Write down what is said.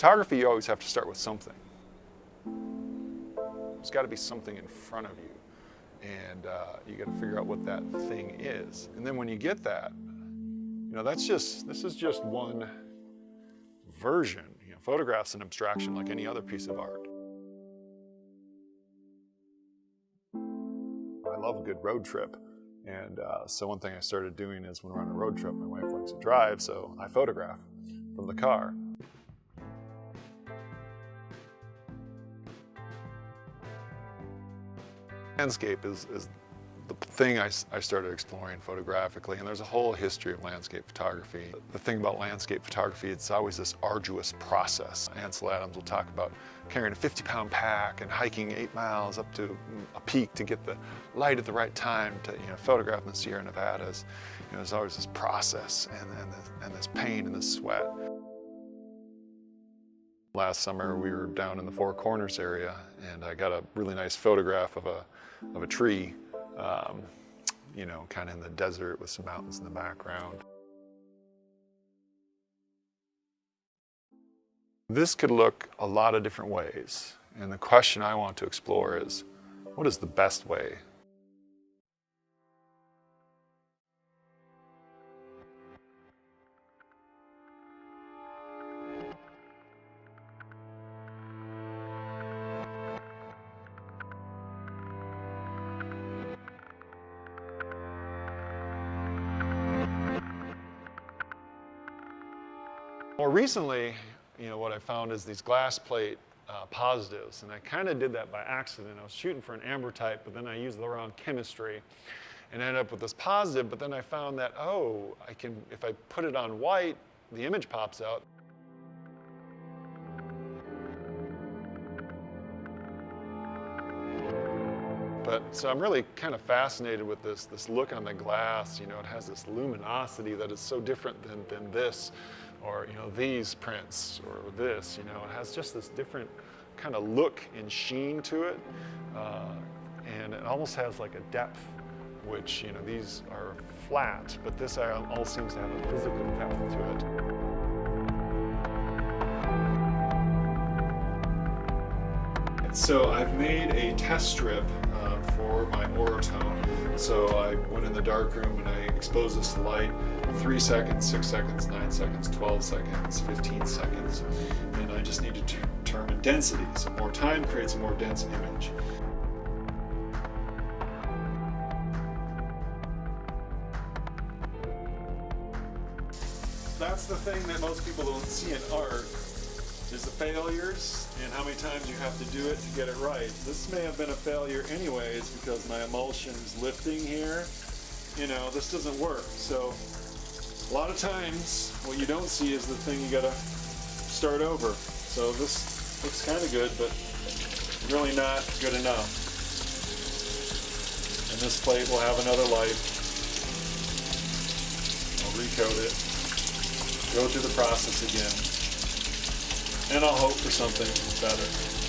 photography, you always have to start with something. There's got to be something in front of you, and you got to figure out what that thing is. And then when you get that, you know, this is just one version. You know, photograph's an abstraction like any other piece of art. I love a good road trip, and so one thing I started doing is when we're on a road trip, my wife likes to drive, so I photograph from the car. Landscape is the thing I started exploring photographically, and there's a whole history of landscape photography. The thing about landscape photography, it's always this arduous process. Ansel Adams will talk about carrying a 50-pound pack and hiking 8 miles up to a peak to get the light at the right time to, you know, photograph in the Sierra Nevadas. You know, there's always this process and this pain and this sweat. Last summer we were down in the Four Corners area, and I got a really nice photograph of a tree, you know, kind of in the desert with some mountains in the background. This could look a lot of different ways, and the question I want to explore is, what is the best way? More recently, you know, what I found is these glass plate positives, and I kind of did that by accident. I was shooting for an ambrotype, but then I used the wrong chemistry and ended up with this positive, but then I found that, oh, if I put it on white, the image pops out. So I'm really kind of fascinated with this look on the glass. You know, it has this luminosity that is so different than this, or, you know, these prints, or this. You know, it has just this different kind of look and sheen to it, and it almost has like a depth, which, you know, these are flat, but this all seems to have a physical depth to it. So I've made a test strip for my orotone. So I went in the darkroom and I exposed this to light 3 seconds, 6 seconds, 9 seconds, 12 seconds, 15 seconds. And I just need to determine density. So more time creates a more dense image. That's the thing that most people don't see in art, is the failures and how many times you have to do it to get it right. This may have been a failure anyways because my emulsion's lifting here. You know, this doesn't work. So a lot of times what you don't see is the thing you gotta start over. So this looks kind of good, but really not good enough. And this plate will have another life. I'll recoat it, go through the process again, and I'll hope for something better.